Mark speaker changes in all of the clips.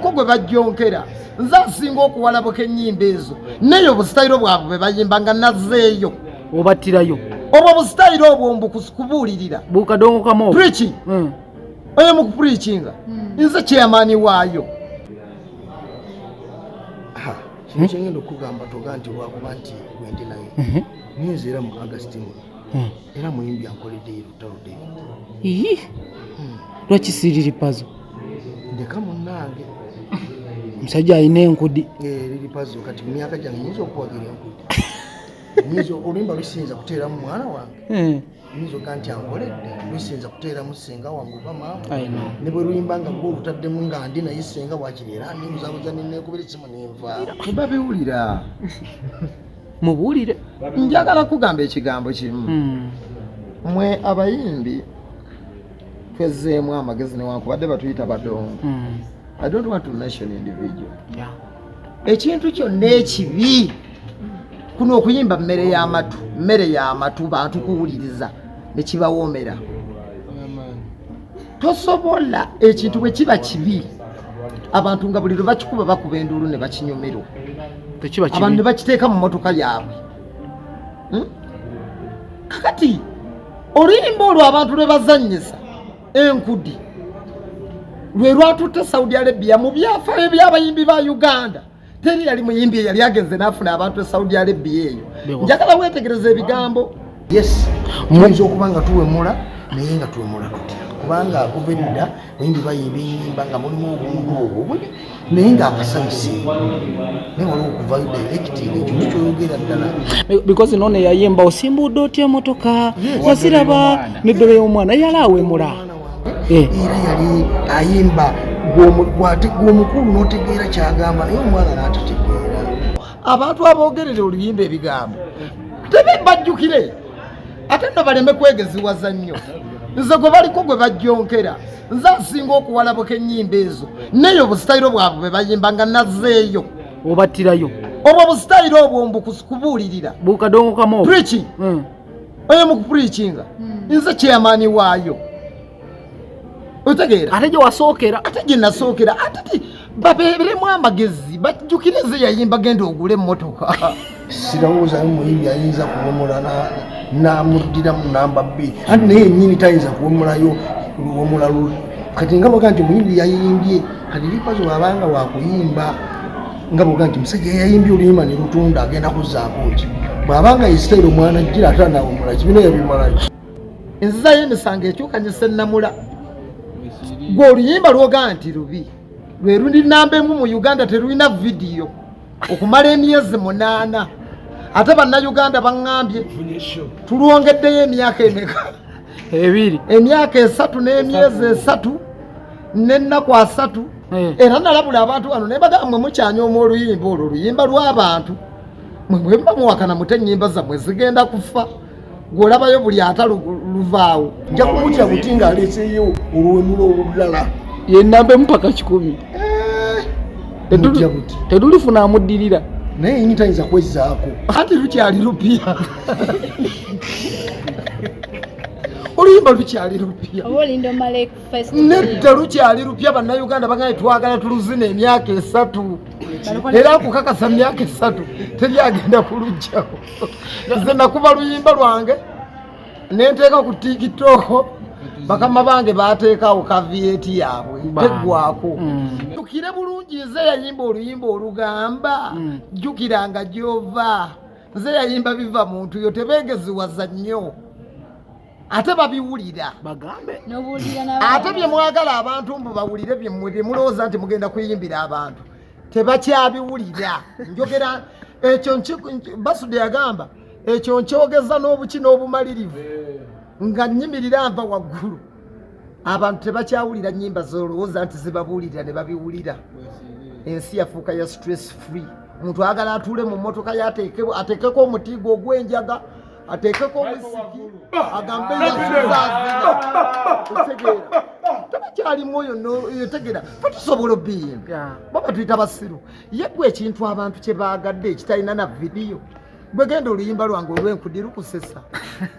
Speaker 1: baliko gwe bajjonkera nze asinga okuwalabuka ennyimba ezo naye obusitayiro bwabwe bwe bayimba nga nazzeeyo
Speaker 2: obattirayo
Speaker 1: obwo obusitayiro obwo mbukubuulirira
Speaker 2: bukadongo kamoo
Speaker 1: preaching oyo mu kupreachinga nze chairman waayo
Speaker 3: kyengenda okugamba toga nti lwakuba nti gwendi naye mwezi era mu Augustine era muyimbi ankoleddeyo lutalo David
Speaker 2: lwaki siriri pazo
Speaker 3: ndeka munnange
Speaker 2: musajja alina enkudi
Speaker 3: liri pazo kati mu myaka gyange nyinza okuwagira enkudi nyinza oluyimba lusinza kuteeramu mwana wange nyinza oga nti ankoledde lusinza kuteeramu ssenga wange oba maama ne bwe luyimba nga gwe olutaddemu nga ndi naye ssenga bwakiri era nimbuzabuza nenekubira esimu nenvaawo
Speaker 1: tebabiwulira
Speaker 2: mubuulire
Speaker 1: njagala kugamba ekigambo kimu mwe abayimbi twezeemu amagezi newankubadde batuyita badongo I don't want to mention individual ekintu kyonna ekibi kuno okuyimba mmere y'amatu bantu kuwuliriza nekibawoomera tosobola ekintu bwe kiba kibi abantu nga buli lwe bakikuba bakuba enduulu ne bakinyumirwa abantu ne bakiteeka mu mmotoka yaabwe kakati oluyimba olwo abantu lwe bazannyisa enkudi lwe lwatutte Saudi Arabia mu byafaayo by'abayimbi ba Uganda teri yali muyimbi eyali agenze n'afuna abantu e Saudi Arabia eyo njagala weetegereza ebigambo
Speaker 3: yes tuyinza okuba nga tuwemula naye nga tuwemula tutya kubanga akuva edda bayimbi bayimba enyimba nga mulimu obuntu obwo bubi naye nga abasanyusi naye waliwo okuvayo directing ekyo kyoyogera ddala
Speaker 2: because none yayimba osimbudde otya emotoka yaziraba neddole y'omwana yali awemula
Speaker 3: era yali ayimba gw'omukulu n'otegeera kyagamba naye omwana n'atategeera
Speaker 1: abantu aboogerera oluyimba ebigambo tebibajjukire ate nno baleme kwegeziwaza nnyo nze gwe baliko gwe bajjonkera nze asinga okuwalabuka ennyimba ezo naye obusitayiro bwabwe bwe bayimba nga nazzeeyo
Speaker 2: obattirayo
Speaker 1: obwo obusitayiro obwo mbukubuulirira
Speaker 2: bukadongo kamoo
Speaker 1: preaching oyo mu kupreachinga nze chairman waayo otegeera
Speaker 2: ate gye wasookera
Speaker 1: ate gye nasookera ate babeeremu amagezi bajjukire nze yayimba genda ogule emmotoka
Speaker 3: sirowooza muyimbi ayinza kuwemula n'amuddira mu namba bbiri ate naye ennyini tayinza kuwemulayo luwemula luli kati nga boga nti omuyimbi yayimbye kati lipazo abanga wakuyimba nga boga nti musajja yayimbye oluyimba ne lutunda agenda kuzzaako ki bw'abanga yisitayiro omwana jjira ate anawemula kibina yabimalayo
Speaker 1: enzizayo emisango ekyukanyisa ennamula gwe oluyimba lwoga nti lubi lwe lundi namba emu mu Uganda terulina vidiyo okumala emyezi 8 ate bannayuganda baŋŋambye tulwongeddeyo emyaka emeka
Speaker 2: ebiri
Speaker 1: emyaka 3 n'emyezi 3 n'ennaku 3 era nalabula abantu bano naye bagamba mwe mukyanyooma oluyimba olwo oluyimba lw'abantu mwe muba muwakana mute ennyimba zammwe zigenda kufa gw'olabayo buli ataluvaawo
Speaker 3: nja kumutya buti ng'aleeseyo olwemula olulala
Speaker 2: yennamba empaka 10 tetulifuna amuddirira
Speaker 3: naye yini tayinza kwezzaako
Speaker 1: anti lukyali lupya oluyimba lukyali lupya nedda lukyali lupya bannayuganda bagambye twagala tuluzina emyaka 3 era akukakasa myaka 3 teryagenda kuluggyako nze nakuba luyimba lwange nenteeka ku tikitoko bakama bange bateekawo kavieti yaabwe teggwako jjukire bulungi nze yayimba oluyimba olugamba jjukiranga gy'ova nze yayimba biva muntu yo tebeegeziwaza nnyo ate babiwulira
Speaker 2: bagambe
Speaker 1: ate bye mwagala abantu mbu bawulire bye mulowooza nti mugenda kuyimbira abantu tebakyabiwulira njogera ekyo Basude yagamba ekyo nkyogeza n'obuki n'obumalirivu nga nnyimirira nva waggulu abantu tebakyawulira nnyimba zolowooza nti zibabuulirira ne babiwulira ensi yafuuka ya stress free omuntu ayagala atuule mu mmotoka ye ateekeko omutiigo ogw'enjaga ateekeko omusiki agambe yasuzaazina otegeera tabakyalimu oyo yotegeera fetusobola obiyimba baba tuyita basiru ye gwe ekintu abantu kye baagadde ekitalina na vidiyo bwegenda oluyimba lwange olw'enkudi lukusesa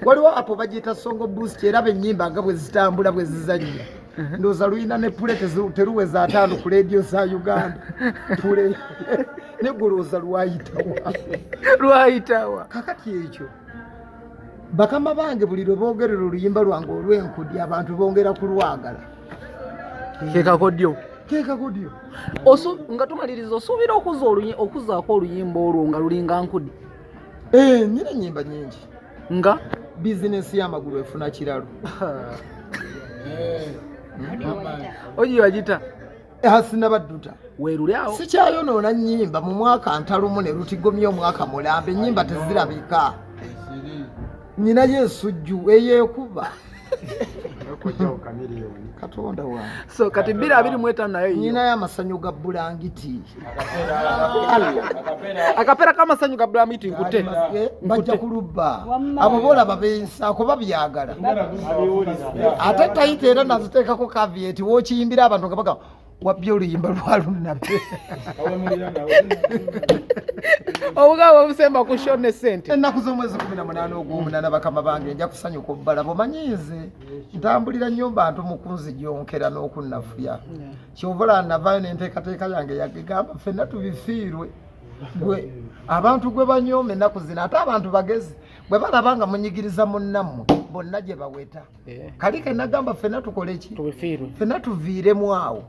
Speaker 1: waliwo apo bagiyita songo boost era bennyimba nga bwe zitambula bwe zizannya ndoza luina ne pule teruweza 5 ku radio za Uganda pule ne guloza
Speaker 2: lwayitawa
Speaker 1: kakati ekyo bakama bange buli lwe boogerera oluyimba lwange olw'enkudi abantu bongera kulwagala
Speaker 2: kekakodyo
Speaker 4: nga tumaliriza osuubira okuzaako oluyimba olwo nga lulinga nkudi
Speaker 1: nyina ennyimba nyingi
Speaker 4: nga
Speaker 1: bizinesi y'amagulu efuna kiralo
Speaker 4: ogi wagita
Speaker 1: hasina badduta
Speaker 4: weeruli awo
Speaker 1: sikyayonoona nnyimba mu mwaka ntalumu ne lutigomya omwaka mulambe ennyimba tezirabika nyinayo ensujju eyeekuba katonda wange
Speaker 4: so kati 225 nayo
Speaker 1: nyinayo amasanyu ga bulangiti
Speaker 4: akapera k'amasanyu ga bulangiti nkute
Speaker 1: bajja kulubba abo boolaba bensaako babyagala ate tayita era naziteekako kavieti wookiyimbira abantu nga baga wabbye oluyimba lwalunabe
Speaker 4: obugabo obusemba ku shone sente
Speaker 1: ennaku z'omwezi 18 ogw'omunana bakama bange nja kusanyuka obbala bumanyiize ntambulira nnyo bantu mukunzijonkera n'okunnafuya kyovola navaayo n'enteekateeka yange yagigamba ffenna tubifiirwe gwe abantu gwe banyooma ennaku zino ate abantu bagezi bwe balaba nga munyigiriza munnammwe bonna gye baweta kali ke nagamba ffenna tukole ki
Speaker 2: tubifiirwe
Speaker 1: ffenna tuviiremu awo